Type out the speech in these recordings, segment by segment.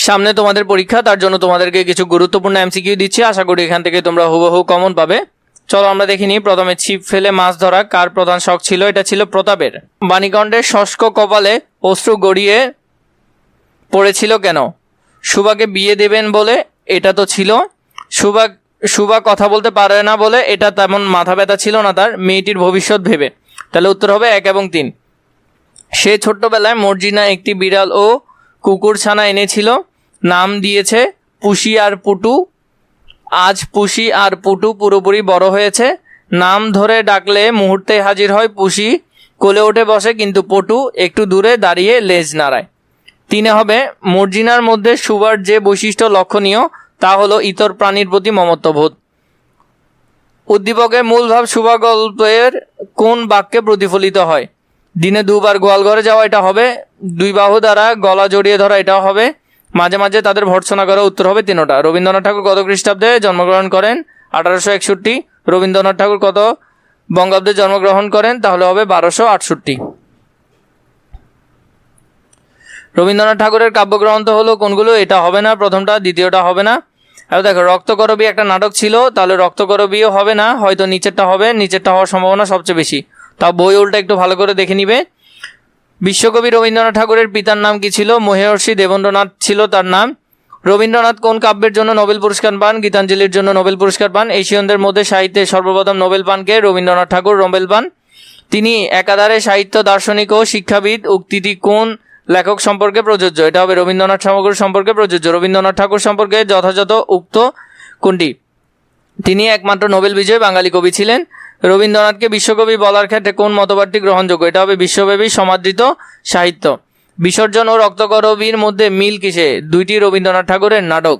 সামনে তোমাদের পরীক্ষা, তার জন্য তোমাদেরকে কিছু গুরুত্বপূর্ণ এমসিকিউ দিচ্ছি। আশা করি এখান থেকে তোমরা হুবহু কমন পাবে। চলো আমরা দেখে নিই। প্রথমে ছিপ ফেলে মাছ ধরা কার প্রধান শখ ছিল? এটা ছিল প্রতাপের। বাণীকণ্ডের শুষ্ক কপালে অশ্রু গড়িয়ে পড়েছিল কেন? সুভাকে বিয়ে দেবেন বলে, এটা তো ছিল। সুভা কথা বলতে পারে না বলে, এটা তেমন মাথা ব্যথা ছিল না তার, মেয়েটির ভবিষ্যৎ ভেবে। তাহলে উত্তর হবে 1 এবং 3। সে ছোট্টবেলায় মর্জিনা একটি বিড়াল ও কুকুর ছানা এনেছিল, নাম দিয়েছে পুষি আর পুটু। আজ পুষি আর পুটু পুরোপুরি বড় হয়েছে, নাম ধরে ডাকলে মুহূর্তে হাজির হয় পুষি, কোলে উঠে বসে কিন্তু পটু একটু দূরে দাঁড়িয়ে লেজ নাড়ায়। 3 হবে মর্জিনার মধ্যে সুভার যে বৈশিষ্ট্য লক্ষণীয় তা হলো ইতর প্রাণীর প্রতি মমত্ববোধ। উদ্দীপকের মূল ভাব সুভা গল্পের কোন বাক্যে প্রতিফলিত হয়? দিনে 2 বার গোয়াল ঘরে যাওয়া, এটা হবে। 2 বাহু দ্বারা গলা জড়িয়ে ধরা, এটাও হবে। মাঝে মাঝে তাদের ভর্ৎসনা করা, উত্তর হবে 3টা। রবীন্দ্রনাথ ঠাকুর কত খ্রিস্টাব্দে জন্মগ্রহণ করেন? 1861। রবীন্দ্রনাথ ঠাকুর কত বঙ্গাব্দে জন্মগ্রহণ করেন? তাহলে হবে 1268। রবীন্দ্রনাথ ঠাকুরের কাব্যগ্রন্থ হলো কোনগুলো? এটা হবে না, প্রথমটা। দ্বিতীয়টা হবে না। আর দেখো রক্তকরবী একটা নাটক ছিল, তাহলে রক্তকরবীও হবে না, হয়তো নিচেরটা হবে। নিচেরটা হওয়ার সম্ভাবনা সবচেয়ে বেশি। তাও বই উল্টা একটু ভালো করে দেখে নিবে। বিশ্বকবি রবীন্দ্রনাথ ঠাকুরের পিতার নাম কি ছিল? মহর্ষি দেবেন্দ্রনাথ ছিল তার নাম। রবীন্দ্রনাথ কোন কাব্যের জন্য নোবেল পুরস্কার পান? গীতাঞ্জলির জন্য নোবেল পুরস্কার পান। এশিয়ানদের মধ্যে সাহিত্যে সর্বপ্রথম নোবেল পান কে? রবীন্দ্রনাথ ঠাকুর নোবেল পান। তিনি একাধারে সাহিত্য, দার্শনিক ও শিক্ষাবিদ। উক্তিটি কোন লেখক সম্পর্কে প্রযোজ্য? এটা হবে রবীন্দ্রনাথ ঠাকুর সম্পর্কে প্রযোজ্য। রবীন্দ্রনাথ ঠাকুর সম্পর্কে যথাযথ উক্ত কোনটি? তিনি একমাত্র নোবেল বিজয়ী বাঙালি কবি ছিলেন। রবীন্দ্রনাথকে বিশ্বকবি বলার ক্ষেত্রে কোন মতবাদটি গ্রহণযোগ্য? এটা হবে বিশ্বব্যাপী সমাদৃত সাহিত্য। বিসর্জন ও রক্তকরবীর মধ্যে মিল কিসে? 2টি রবীন্দ্রনাথ ঠাকুরের নাটক।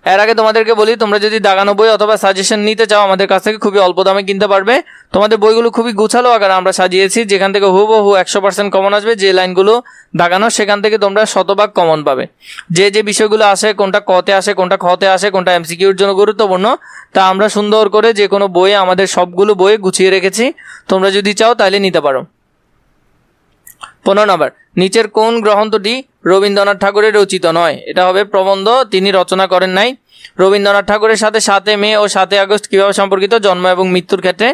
এর আগে তোমাদেরকে বলি, তোমরা যদি দাগানো বই অথবা সাজেশন নিতে চাও আমাদের কাছ থেকে খুবই অল্প দামে কিনতে পারবে। তোমাদের বইগুলো খুবই গুছালো আকারে আমরা সাজিয়েছি, যেখান থেকে হুবহু 100% কমন আসবে। যে লাইনগুলো দাগানো সেখান থেকে তোমরা শতভাগ কমন পাবে। যে যে বিষয়গুলো আসে, কোনটা কতে আসে, কোনটা খতে আসে, কোনটা এমসিকিউর জন্য গুরুত্বপূর্ণ, তা আমরা সুন্দর করে যে কোনো বইয়ে, আমাদের সবগুলো বইয়ে গুছিয়ে রেখেছি। তোমরা যদি চাও তাহলে নিতে পারো। 15 নম্বর, নিচের কোন গ্রন্থটি রবীন্দ্রনাথ ঠাকুরের রচিত নয়? এটা হবে প্রবন্ধ, তিনি রচনা করেন নাই। রবীন্দ্রনাথ ঠাকুরের সাথে 7 মে ও 7 আগস্ট কিভাবে সম্পর্কিত? জন্ম এবং মৃত্যুর ক্ষেত্রে।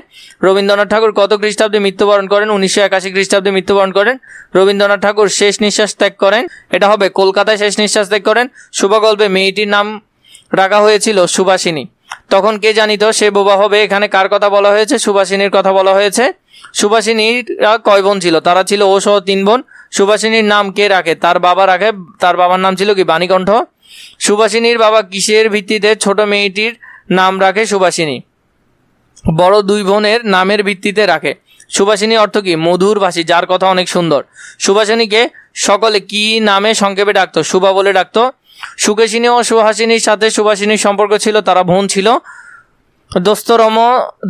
রবীন্দ্রনাথ ঠাকুর কত খ্রিস্টাব্দে মৃত্যুবরণ করেন? 1981 খ্রিস্টাব্দে মৃত্যুবরণ করেন। রবীন্দ্রনাথ ঠাকুর শেষ নিঃশ্বাস ত্যাগ করেন? এটা হবে কলকাতায় শেষ নিঃশ্বাস ত্যাগ করেন। শুভগল্পে মেয়েটির নাম রাখা হয়েছিল সুভাষিনী। তখন কে জানিত সে বোবা হবে? এখানে কার কথা বলা হয়েছে? সুভাষিনীর কথা বলা হয়েছে। সুভাষিনীরা কয় বোন ছিল? তারা ছিল ও সহ 3 বোন। সুভাষিনীর নাম কে রাখে? তার বাবা রাখে। তার বাবার নাম ছিল কি? বাণীকণ্ঠ। সুভাষিনীর বাবা কিসের ভিত্তিতে ছোট মেয়েটির নাম রাখে সুভাষিনী? বড় 2 বোনের নামের ভিত্তিতে রাখে। সুভাষিনী অর্থ কি? মধুর ভাষী, যার কথা অনেক সুন্দর। সুভাষিনীকে সকলে কি নামে সংক্ষেপে ডাকতো? সুভা বলে ডাকতো। সুকেশিনী ও সুহাসিনীর সাথে সুভাষিনীর সম্পর্ক ছিল, তারা বোন ছিল।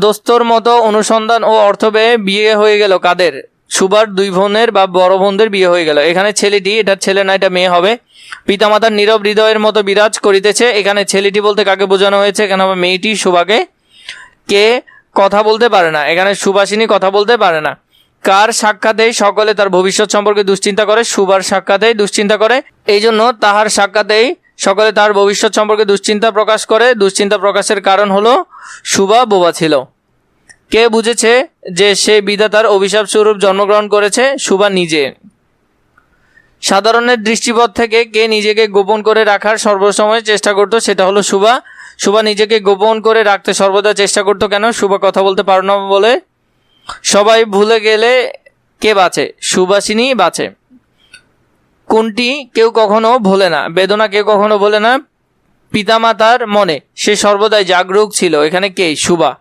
দোস্তর মতো অনুসন্ধান ও অর্থ ব্যয়ে বিয়ে হয়ে গেল কাদের? সুভার 2 বোনের বা বড় বোনদের বিয়ে হয়ে গেল। এখানে ছেলেটি, এটা ছেলে না, এটা মেয়ে হবে। পিতামাতার নীরব হৃদয়ের মতো বিরাজ করিতেছে, এখানে ছেলেটি বলতে কাকে বোঝানো হয়েছে? এখানে হবে মেয়েটি সুভাকে। কে কথা বলতে পারে না? এখানে সুভাষিনী কথা বলতে পারে না। কার সাক্ষাতেই সকলে তার ভবিষ্যৎ সম্পর্কে দুশ্চিন্তা করে? সুভার সাক্ষাতেই দুশ্চিন্তা করে, এই জন্য তাহার সাক্ষাতেই সকলে তার ভবিষ্যৎ সম্পর্কে দুশ্চিন্তা প্রকাশ করে। দুশ্চিন্তা প্রকাশের কারণ হলো সুভা বোবা ছিল। কে বুঝেছে যে সে বিধাতার অভিশাপ স্বরূপ জন্মগ্রহণ করেছে? সুভা নিজে। সাধারণের দৃষ্টিপথ থেকে কে নিজেকে গোপন করে রাখার সর্বসময় চেষ্টা করতো? সেটা হলো সুভা। সুভা নিজেকে গোপন করে রাখতে সর্বদা চেষ্টা করতো কেন? সুভা কথা বলতে পারে না বলে। সবাই ভুলে গেলে কে বাঁচে? সুভাষিনী বাঁচে। কোনটি কেউ কখনো ভোলে না? বেদনা কেউ কখনো ভোলে না। পিতামাতার মনে সে সর্বদাই জাগরুক ছিল, এখানে কে? সুভা।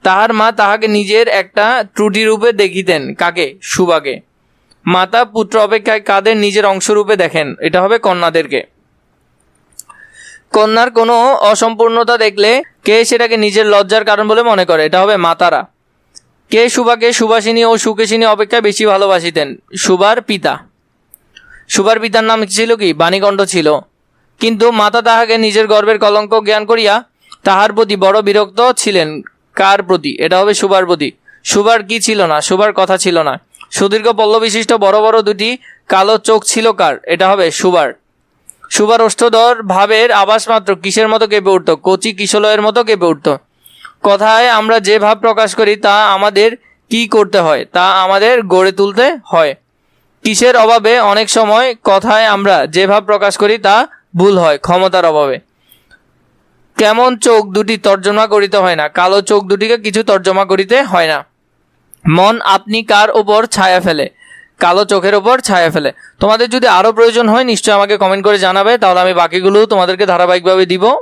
তাহার মা তাহাকে নিজের একটা ত্রুটি রূপে দেখিতেন, কাকে? সুভাকে। মাতা পুত্র অপেক্ষায় কাদের নিজের অংশরূপে দেখেন? এটা হবে কন্যাদেরকে। কন্যার কোনো অসম্পূর্ণতা দেখলে কে সেটাকে নিজের লজ্জার কারণ বলে মনে করে? এটা হবে মাতারা। কে সুভাকে সুভাষিনী ও সুকেশিনী অপেক্ষা বেশি ভালোবাসিতেন? সুভার পিতা। সুভার পিতার নাম ছিল কি? বাণীকণ্ঠ ছিল। কিন্তু মাতা তাহাকে নিজের গর্বের কলঙ্ক জ্ঞান করিয়া তাহার প্রতি বড় বিরক্ত ছিলেন। কার প্রতি? এটা হবে সুভার প্রতি। সুভার কি ছিল না? সুভার কথা ছিল না। সুদীর্ঘ পল্ল বিশিষ্ট বড় বড় 2টি কালো চোখ ছিল কার? এটা হবে সুভার। সুভারোষ্ঠধর ভাবের আভাস মাত্র কিসের মতো কেঁপে উঠত? কচি কিশলয়ের মতো কেঁপে উঠত। কথায় আমরা যে ভাব প্রকাশ করি তা আমাদের কি করতে হয়? তা আমাদের গড়ে তুলতে হয়। কিসের অভাবে অনেক সময় কথায় আমরা যে ভাব প্রকাশ করি তা ভুল হয়? ক্ষমতার অভাবে। কেমন চোখ দুটি তর্জমা করিতে হয় না? কালো চোখ দুটিকে কিছু তর্জমা করিতে হয় না। মন আপনি কার ওপর ছায়া ফেলে? কালো চোখের ওপর ছায়া ফেলে। তোমাদের যদি আরও প্রয়োজন হয় নিশ্চয়ই আমাকে কমেন্ট করে জানাবে, তাহলে আমি বাকিগুলো তোমাদেরকে ধারাবাহিকভাবে দিব।